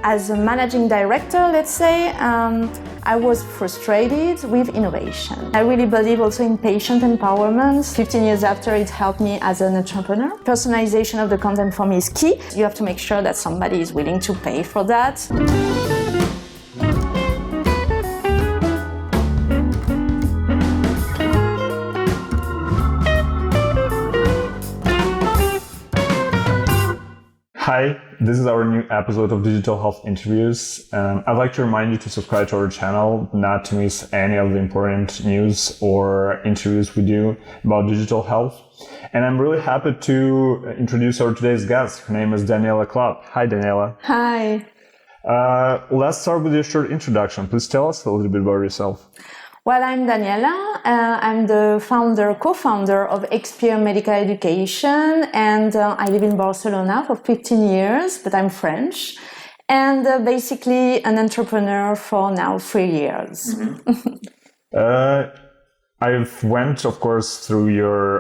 as a managing director, let's say, I was frustrated with innovation. I really believe also in patient empowerment. 15 years after, it helped me as an entrepreneur. Personalization of the content for me is key. You have to make sure that somebody is willing to pay for that. Hi, this is our new episode of Digital Health Interviews. I'd like to remind you to subscribe to our channel, not to miss any of the important news or interviews we do about digital health. And I'm really happy to introduce our today's guest. Her name is Daniela Clape. Hi, Daniela. Hi. Let's start with your short introduction. Please tell us a little bit about yourself. Well, I'm Daniela. I'm the co-founder of Xpeer Medical Education, and I live in Barcelona for 15 years, but I'm French, and basically an entrepreneur for now 3 years. Mm-hmm. I've went, of course, through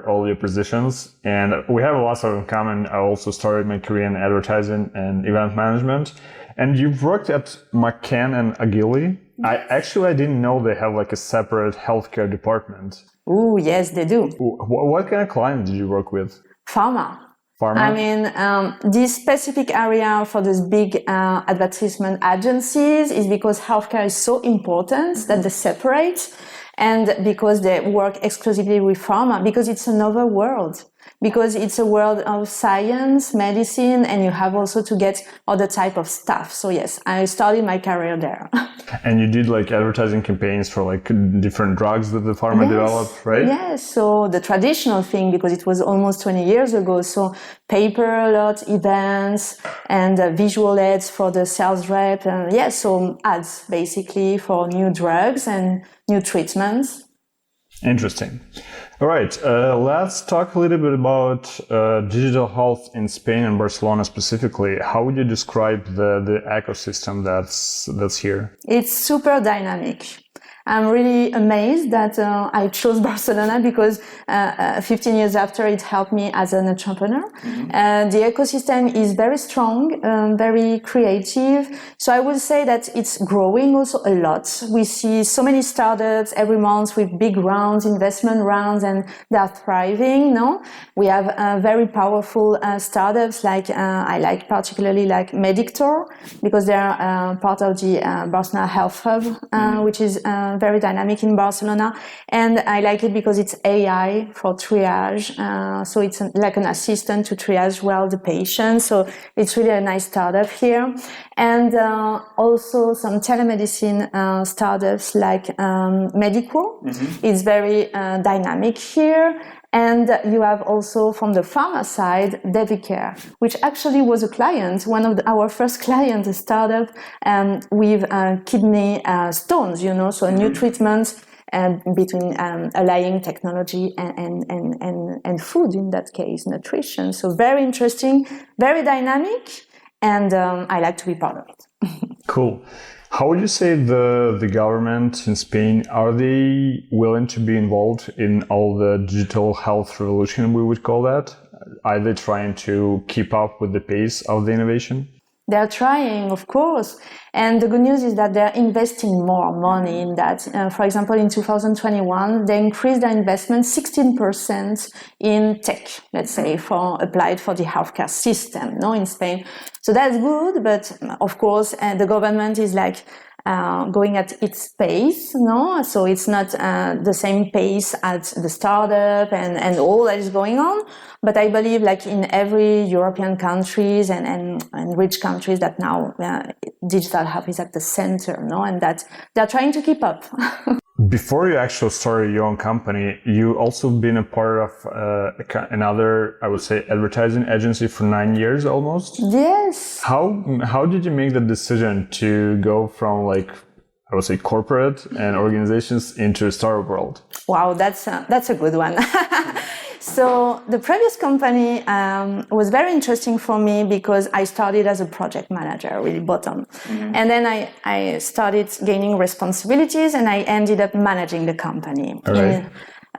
all your positions, and we have lots in common. I also started my career in advertising and event management, and you've worked at McCann and Agili. Yes. I didn't know they have like a separate healthcare department. Oh, yes, they do. What kind of clients did you work with? Pharma. I mean, this specific area for these big advertisement agencies is because healthcare is so important that they separate, and because they work exclusively with pharma, because it's another world. Because it's a world of science, medicine, and you have also to get other type of stuff. So yes, I started my career there. And you did like advertising campaigns for like different drugs that the pharma developed, right? Yes, so the traditional thing, because it was almost 20 years ago, so paper a lot, events, and visual ads for the sales rep, and so ads basically for new drugs and new treatments. Interesting. All right, let's talk a little bit about digital health in Spain and Barcelona specifically. How would you describe the ecosystem that's here? It's super dynamic. I'm really amazed that I chose Barcelona because 15 years after, it helped me as an entrepreneur. Mm-hmm. The ecosystem is very strong, very creative. So I would say that it's growing also a lot. We see so many startups every month with big rounds, investment rounds, and they are thriving. No, we have very powerful startups like I like particularly like Medictor, because they are part of the Barcelona Health Hub, which is very dynamic in Barcelona, and I like it because it's AI for triage, so it's like an assistant to triage well the patient, so it's really a nice startup here. And also some telemedicine startups like Medico. Mm-hmm. It's very dynamic here. And you have also from the pharma side, Devicare, which actually was a client, one of our first clients, a startup with kidney stones, so a new treatment between allying technology and food, in that case, nutrition. So very interesting, very dynamic, and I like to be part of it. Cool. How would you say the government in Spain, are they willing to be involved in all the digital health revolution, we would call that? Are they trying to keep up with the pace of the innovation? They're trying, of course. And the good news is that they're investing more money in that. For example, in 2021, they increased their investment 16% in tech, let's say, applied for the healthcare system, in Spain. So that's good, but of course, the government is like going at its pace, so it's not the same pace as the startup and all that is going on. But I believe, like in every European countries and rich countries, that now digital health is at the center, and that they're trying to keep up. Before you actually started your own company, you also been a part of another, I would say, advertising agency for 9 years almost. Yes. How did you make the decision to go from like, I would say, corporate and organizations into a startup world? Wow, that's a good one. So the previous company was very interesting for me because I started as a project manager, really bottom. Mm-hmm. And then I started gaining responsibilities and I ended up managing the company. All right.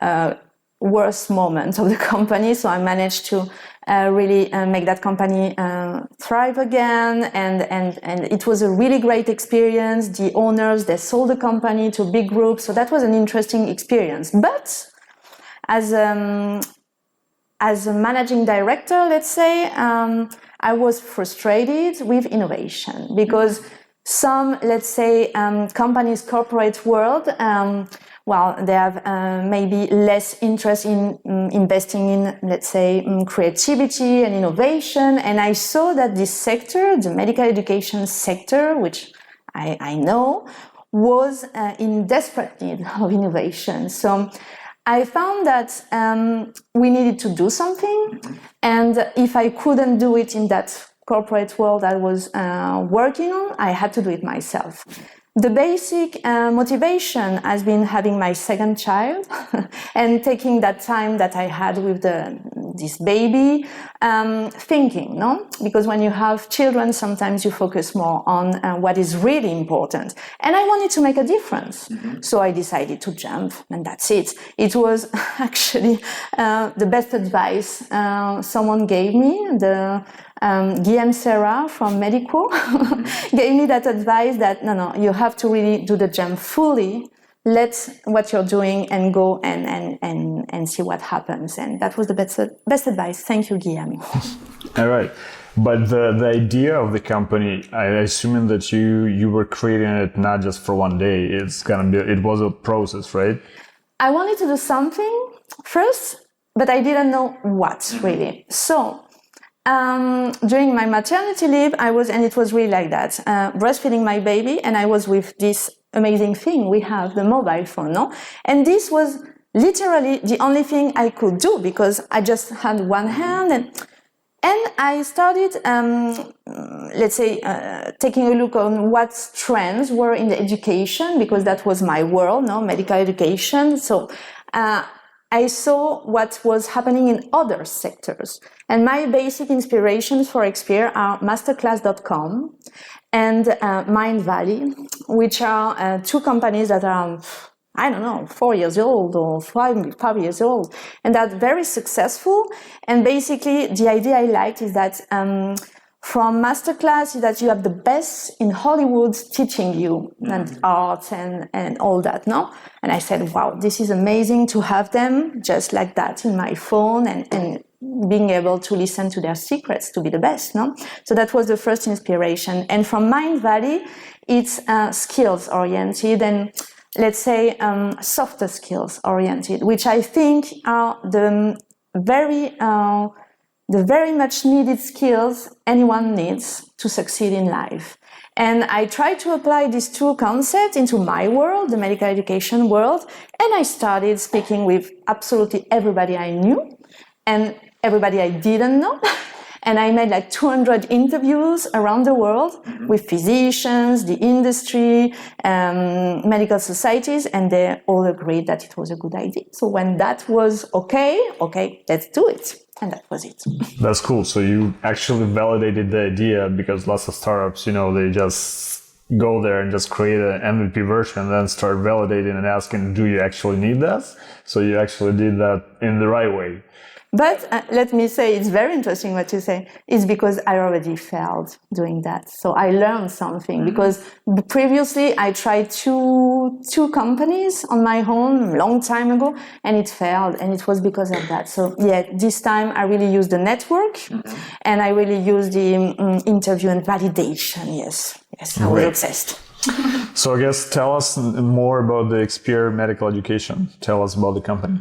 In worst moments of the company. So I managed to really make that company thrive again. And it was a really great experience. The owners, they sold the company to a big group. So that was an interesting experience. But as a managing director, let's say, I was frustrated with innovation because some, let's say, companies, corporate world, they have maybe less interest in investing in, let's say, creativity and innovation. And I saw that this sector, the medical education sector, which I know, was in desperate need of innovation. So I found that we needed to do something. And if I couldn't do it in that corporate world I was working on, I had to do it myself. The basic motivation has been having my second child and taking that time that I had with this baby, thinking, no? Because when you have children, sometimes you focus more on what is really important. And I wanted to make a difference. So I decided to jump, and that's it. It was actually the best advice someone gave me. Guillaume Serra from Medico gave me that advice that no, you have to really do the jump fully, let what you're doing and go and see what happens. And that was the best advice. Thank you, Guillaume. All right. But the idea of the company, I assuming that you were creating it not just for one day. It was a process, right? I wanted to do something first, but I didn't know what really. So during my maternity leave, and it was really like that, breastfeeding my baby, and I was with this amazing thing we have, the mobile phone, no? And this was literally the only thing I could do because I just had one hand, and I started, let's say, taking a look on what trends were in the education, because that was my world, no? Medical education. So I saw what was happening in other sectors. And my basic inspirations for Xpeer are masterclass.com and Mindvalley, which are two companies that are, 4 years old or 5 years old. And they're very successful. And basically, the idea I liked is that from masterclass is that you have the best in Hollywood teaching you and art and all that, no? And I said, wow, this is amazing to have them just like that in my phone and being able to listen to their secrets to be the best, no? So that was the first inspiration. And from Mindvalley, it's skills oriented and let's say softer skills oriented, which I think are the very much needed skills anyone needs to succeed in life. And I tried to apply these two concepts into my world, the medical education world, and I started speaking with absolutely everybody I knew and everybody I didn't know. And I made like 200 interviews around the world with physicians, the industry, medical societies, and they all agreed that it was a good idea. So when that was okay, let's do it. And that was it. That's cool. So you actually validated the idea, because lots of startups, they just go there and just create an MVP version and then start validating and asking, do you actually need that? So you actually did that in the right way. But let me say, it's very interesting what you say. It's because I already failed doing that. So I learned something because previously I tried two companies on my own a long time ago and it failed, and it was because of that. So yeah, this time I really used the network and I really used the interview and validation. Yes, I was obsessed. So I guess tell us more about the Xpeer Medical Education. Tell us about the company.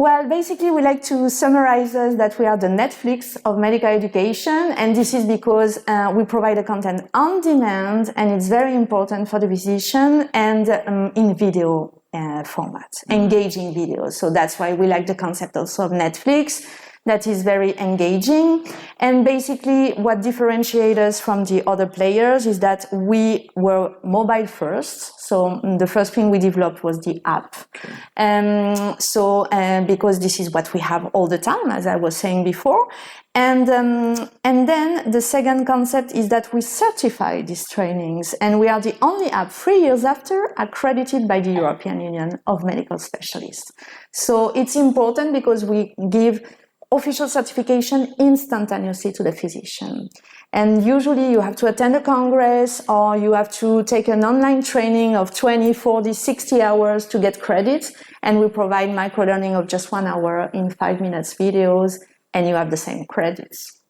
Well, basically, we like to summarize us that we are the Netflix of medical education, and this is because we provide the content on demand, and it's very important for the physician, and in video format, engaging videos. So that's why we like the concept also of Netflix. That is very engaging. And basically what differentiates us from the other players is that we were mobile first. So the first thing we developed was the app. Because this is what we have all the time, as I was saying before. And then the second concept is that we certify these trainings, and we are the only app 3 years after accredited by the European Union of Medical Specialists. So it's important because we give official certification instantaneously to the physician. And usually you have to attend a congress or you have to take an online training of 20, 40, 60 hours to get credit. And we provide microlearning of just 1 hour in 5 minutes videos, and you have the same credits.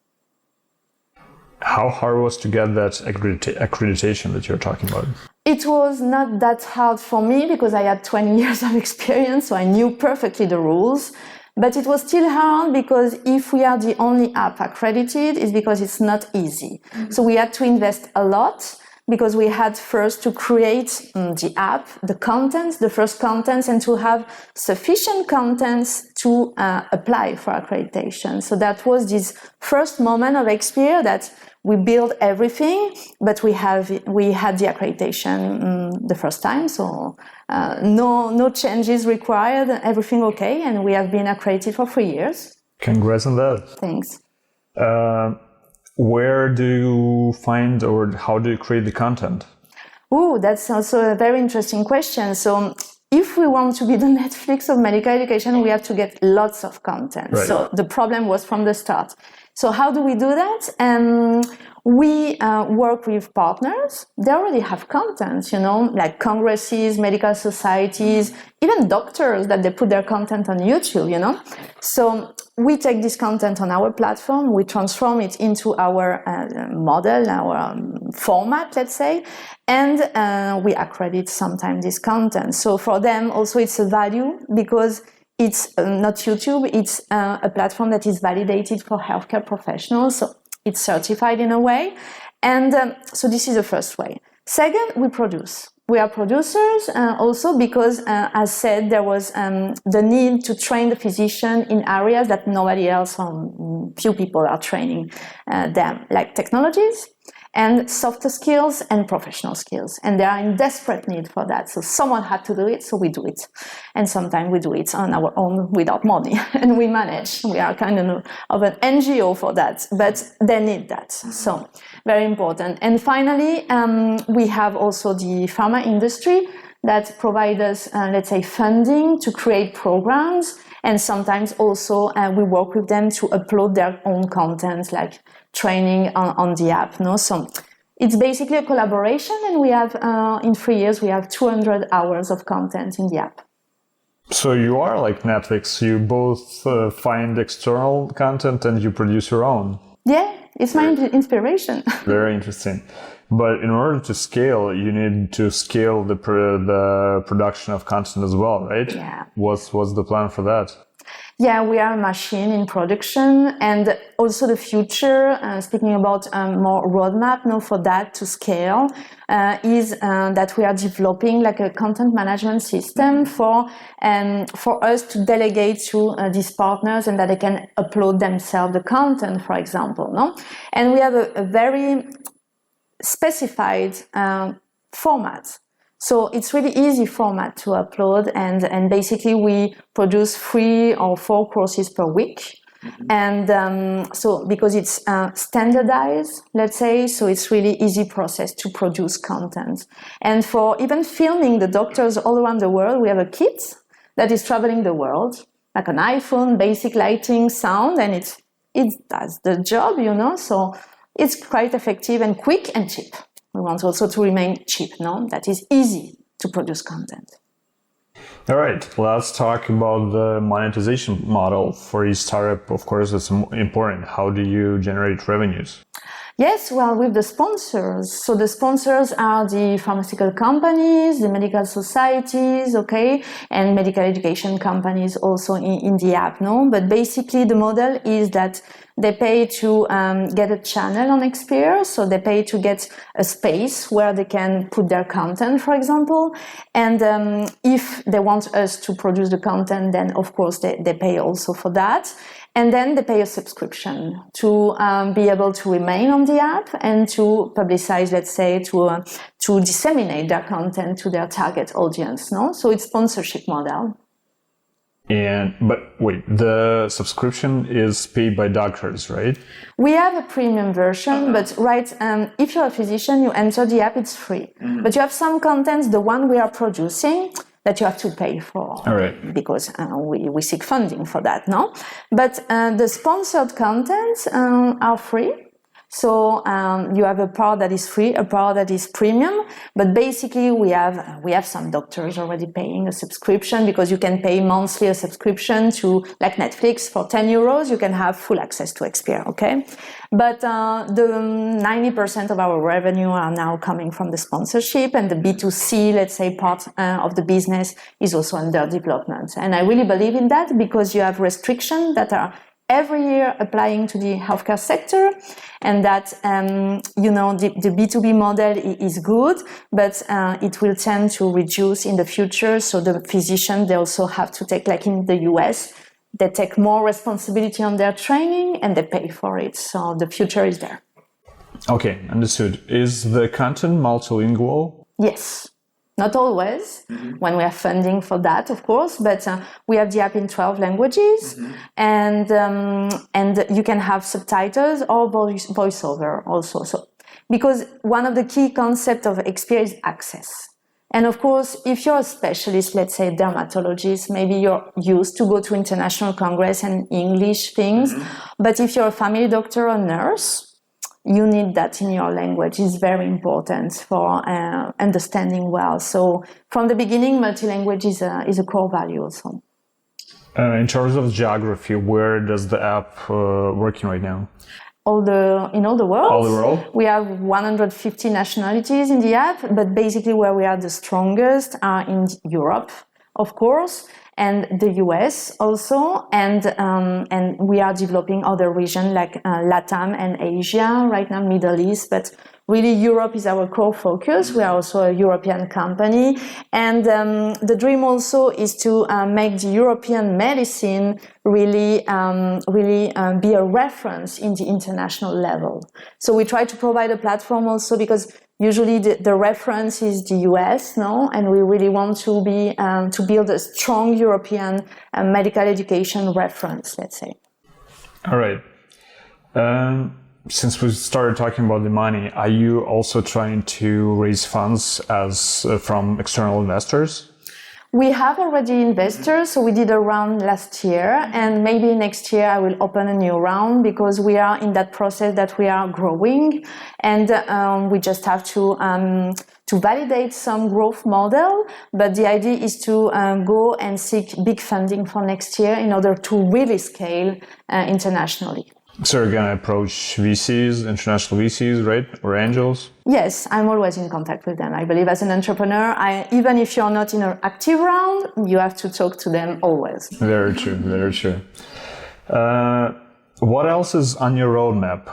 How hard was to get that accreditation that you're talking about? It was not that hard for me because I had 20 years of experience, so I knew perfectly the rules. But it was still hard because if we are the only app accredited, it's because it's not easy. Mm-hmm. So we had to invest a lot because we had first to create the app, the contents, the first contents, and to have sufficient contents to apply for accreditation. So that was this first moment of Xpeer that we built everything, but we had the accreditation the first time, so no changes required, everything okay, and we have been accredited for 3 years. Congrats on that. Thanks. Where do you find or how do you create the content? Oh, that's also a very interesting question. So if we want to be the Netflix of medical education, we have to get lots of content. Right. So the problem was from the start. So how do we do that? We work with partners. They already have content, like congresses, medical societies, even doctors that they put their content on YouTube, So we take this content on our platform, we transform it into our model, our format, let's say, and we accredit sometimes this content. So for them also it's a value because it's not YouTube, it's a platform that is validated for healthcare professionals, so it's certified in a way. And so this is the first way. Second, we produce. We are producers also because, as said, there was the need to train the physician in areas that nobody else or few people are training them, like technologies and softer skills and professional skills. And they are in desperate need for that. So someone had to do it, so we do it. And sometimes we do it on our own without money. And we manage. We are kind of an NGO for that. But they need that. So very important. And finally, we have also the pharma industry that provide us, let's say, funding to create programs. And sometimes also we work with them to upload their own content, like training on the app. So it's basically a collaboration, and we have, in 3 years, we have 200 hours of content in the app. So you are like Netflix. You both find external content and you produce your own. Yeah, it's my inspiration. Very interesting. But in order to scale, you need to scale the production of content as well, right? Yeah. What's the plan for that? Yeah, we are a machine in production, and also the future, speaking about more roadmap for that to scale, is that we are developing like a content management system for us to delegate to these partners and that they can upload themselves the content, for example. And we have a very specified format. So it's really easy format to upload, and basically we produce 3 or 4 courses per week. Mm-hmm. And so because it's standardized, let's say, so it's really easy process to produce content. And for even filming the doctors all around the world, we have a kit that is traveling the world, like an iPhone, basic lighting, sound, and it does the job, so it's quite effective and quick and cheap. We want also to remain cheap, that is easy to produce content. All right, let's talk about the monetization model for each startup. Of course, it's important. How do you generate revenues? Yes, well, with the sponsors. So the sponsors are the pharmaceutical companies, the medical societies, and medical education companies also in the app, But basically the model is that they pay to get a channel on Xpeer, so they pay to get a space where they can put their content, for example. And if they want us to produce the content, then of course they pay also for that. And then they pay a subscription to be able to remain on the app and to publicize, let's say, to disseminate their content to their target audience. So it's sponsorship model. But wait, the subscription is paid by doctors, right? We have a premium version, but if you're a physician, you enter the app, it's free. Mm-hmm. But you have some contents, the one we are producing, that you have to pay for. All right. Because we seek funding for that, no? But the sponsored contents are free. So you have a part that is free, a part that is premium, but basically we have some doctors already paying a subscription, because you can pay monthly a subscription to, like Netflix, for 10 euros, you can have full access to Xpeer, okay? But the 90% of our revenue are now coming from the sponsorship, and the B2C, let's say, part of the business is also under development. And I really believe in that, because you have restrictions that are every year applying to the healthcare sector, and that, the B2B model is good, but it will tend to reduce in the future. So the physician, they also have to take, like in the US, they take more responsibility on their training and they pay for it. So the future is there. Okay, understood. Is the content multilingual? Yes. Not always, when we have funding for that, of course, but we have the app in 12 languages, and you can have subtitles or voiceover also. So, because one of the key concepts of Xpeer is access. And of course, if you're a specialist, let's say dermatologist, maybe you're used to go to international congress and English things, but if you're a family doctor or nurse, you need that in your language. It's very important for understanding well. So from the beginning, multilanguage is a core value also. In terms of geography, where does the app working right now? In all the world. All the world? We have 150 nationalities in the app, but basically where we are the strongest are in Europe, of course, and the US also, and we are developing other regions like LATAM and Asia, right now Middle East, but really Europe is our core focus. We are also a European company, and the dream also is to make the European medicine really be a reference in the international level. So we try to provide a platform also, because usually the reference is the US, no? And we really want to be to build a strong European medical education reference, let's say. All right. Since we started talking about the money, are you also trying to raise funds from external investors? We have already investors, so we did a round last year, and maybe next year I will open a new round, because we are in that process that we are growing, and we just have to validate some growth model. But the idea is to go and seek big funding for next year in order to really scale internationally. So you're going to approach VCs, international VCs, right? Or angels? Yes, I'm always in contact with them. I believe as an entrepreneur, even if you're not in an active round, you have to talk to them always. Very true, very true. What else is on your roadmap?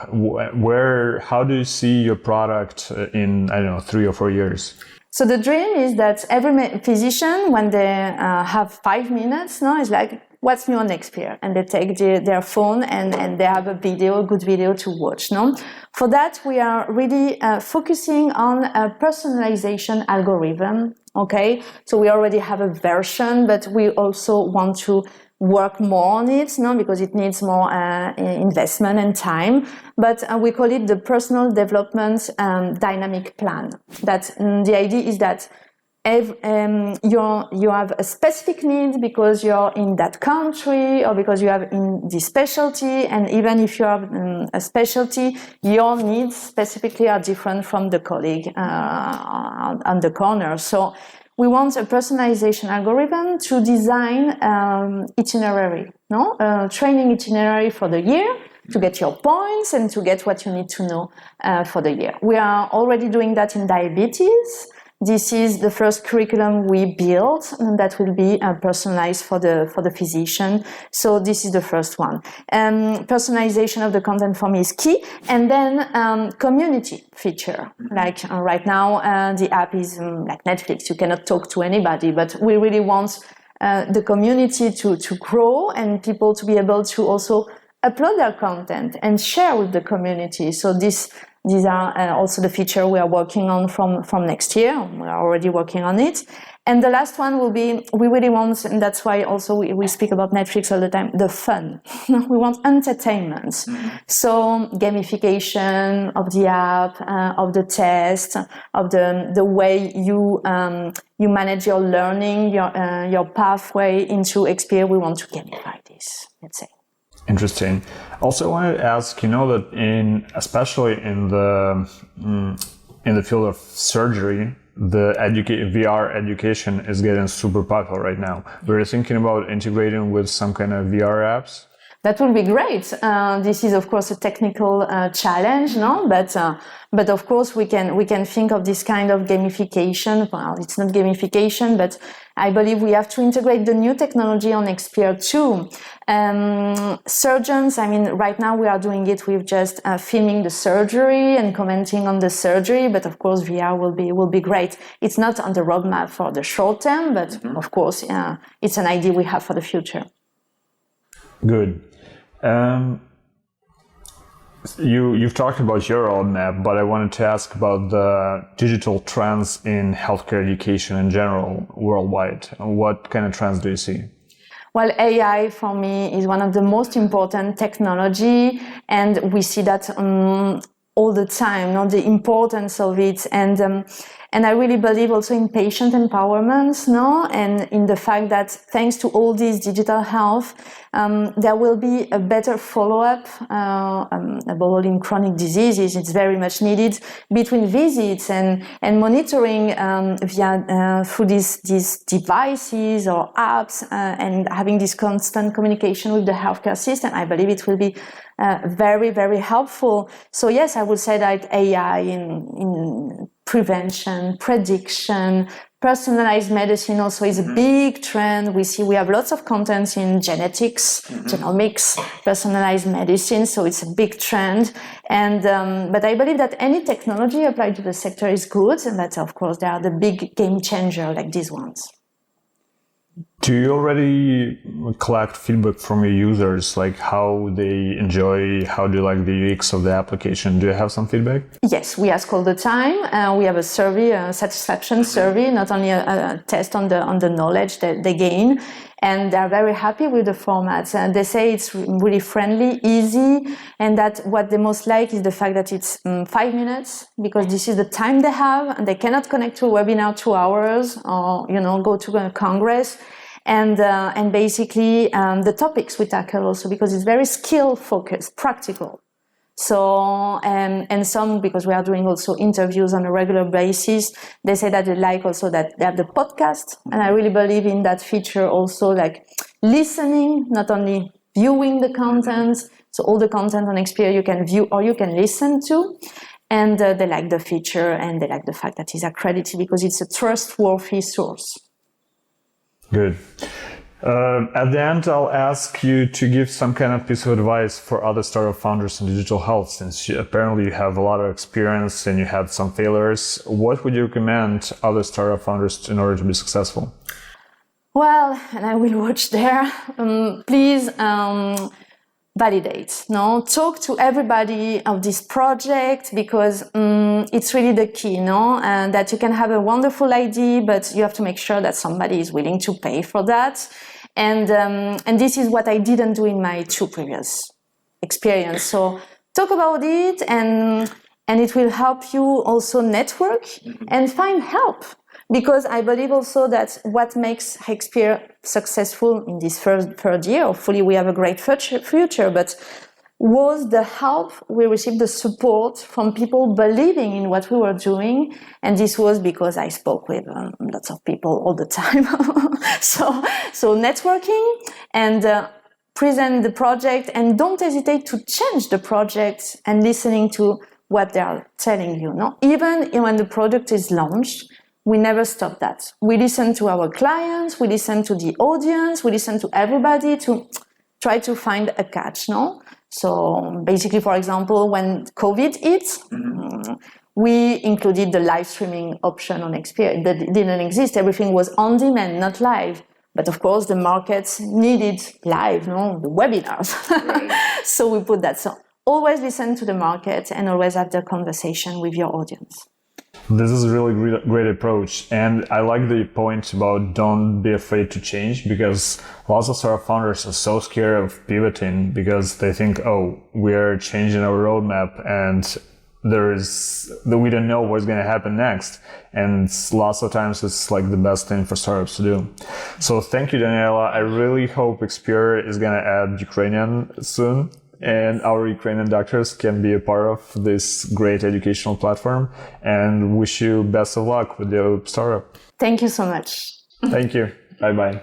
How do you see your product in, 3 or 4 years? So the dream is that every physician, when they have 5 minutes, is like, what's new on Xpeer? And they take their phone and they have a good video to watch. No? For that, we are really focusing on a personalization algorithm. Okay, so we already have a version, but we also want to work more on it, because it needs more investment and time. But we call it the personal development dynamic plan. That the idea is that you have a specific need because you're in that country, or because you have in this specialty, and even if you have a specialty, your needs specifically are different from the colleague on the corner. So we want a personalization algorithm to design itinerary, training itinerary for the year, to get your points and to get what you need to know for the year. We are already doing that in diabetes. This is the first curriculum we built, and that will be personalized for the physician. So this is the first one. Personalization of the content for me is key, and then community feature. Like right now, the app is like Netflix. You cannot talk to anybody, but we really want the community to grow and people to be able to also upload their content and share with the community. So this These are also the feature we are working on from next year. We are already working on it. And the last one will be, we really want, and that's why also we speak about Netflix all the time, the fun. We want entertainment. So gamification of the app, of the test, of the way you manage your learning, your pathway into Xpeer. We want to gamify this, let's say. Interesting. Also, I wanted to ask, that especially in the field of surgery, the VR education is getting super popular right now. We're thinking about integrating with some kind of VR apps. That would be great. This is, of course, a technical challenge, no? But of course, we can think of this kind of gamification. Well, it's not gamification, but I believe we have to integrate the new technology on Xpeer too. Surgeons, right now we are doing it with just filming the surgery and commenting on the surgery. But of course, VR will be great. It's not on the roadmap for the short term, but of course, it's an idea we have for the future. Good. You've talked about your roadmap, but I wanted to ask about the digital trends in healthcare education in general worldwide. What kind of trends do you see? Well, AI for me is one of the most important technology, and we see that all the time, the importance of it, and I really believe also in patient empowerment, and in the fact that thanks to all this digital health, there will be a better follow-up, above all in chronic diseases. It's very much needed between visits and monitoring through these devices or apps, and having this constant communication with the healthcare system. I believe it will be very, very helpful. So yes, I would say that AI in prevention, prediction, personalized medicine also is a big trend. We have lots of contents in genetics, genomics, personalized medicine, so it's a big trend. And but I believe that any technology applied to the sector is good, and that of course there are the big game changer like these ones. Do you already collect feedback from your users, like how they enjoy, how do you like the UX of the application? Do you have some feedback? Yes, we ask all the time. We have a survey, a satisfaction survey, not only a test on the knowledge that they gain, and they're very happy with the format. And they say it's really friendly, easy, and that what they most like is the fact that it's 5 minutes, because this is the time they have, and they cannot connect to a webinar 2 hours or go to a congress. And basically the topics we tackle also, because it's very skill focused, practical. So and some, because we are doing also interviews on a regular basis, they say that they like also that they have the podcast, and I really believe in that feature also, like listening, not only viewing the content. So all the content on Xpeer you can view or you can listen to. And they like the feature, and they like the fact that it's accredited, because it's a trustworthy source. Good. At the end, I'll ask you to give some kind of piece of advice for other startup founders in digital health, since apparently you have a lot of experience and you had some failures. What would you recommend other startup founders in order to be successful? Well, and I will watch there. Please validate. Talk to everybody of this project, because it's really the key. And that you can have a wonderful idea, but you have to make sure that somebody is willing to pay for that. And this is what I didn't do in my 2 previous experience. So talk about it, and it will help you also network and find help. Because I believe also that what makes Xpeer successful in this third year, hopefully we have a great future, but was the help we received, the support from people believing in what we were doing. And this was because I spoke with lots of people all the time. So networking and present the project, and don't hesitate to change the project and listening to what they are telling you. Even when the product is launched, we never stop that. We listen to our clients, we listen to the audience, we listen to everybody to try to find a catch, So basically, for example, when COVID hit, we included the live streaming option on Xpeer. That didn't exist. Everything was on demand, not live. But of course, the markets needed live, the webinars. Right. So we put that. So always listen to the market and always have the conversation with your audience. This is a really great approach. And I like the point about don't be afraid to change, because lots of startup founders are so scared of pivoting because they think, oh, we're changing our roadmap and we don't know what's going to happen next. And lots of times it's like the best thing for startups to do. So thank you, Daniela. I really hope Xpeer is going to add Ukrainian soon, and our Ukrainian doctors can be a part of this great educational platform, and wish you best of luck with your startup. Thank you so much. Thank you. Bye-bye.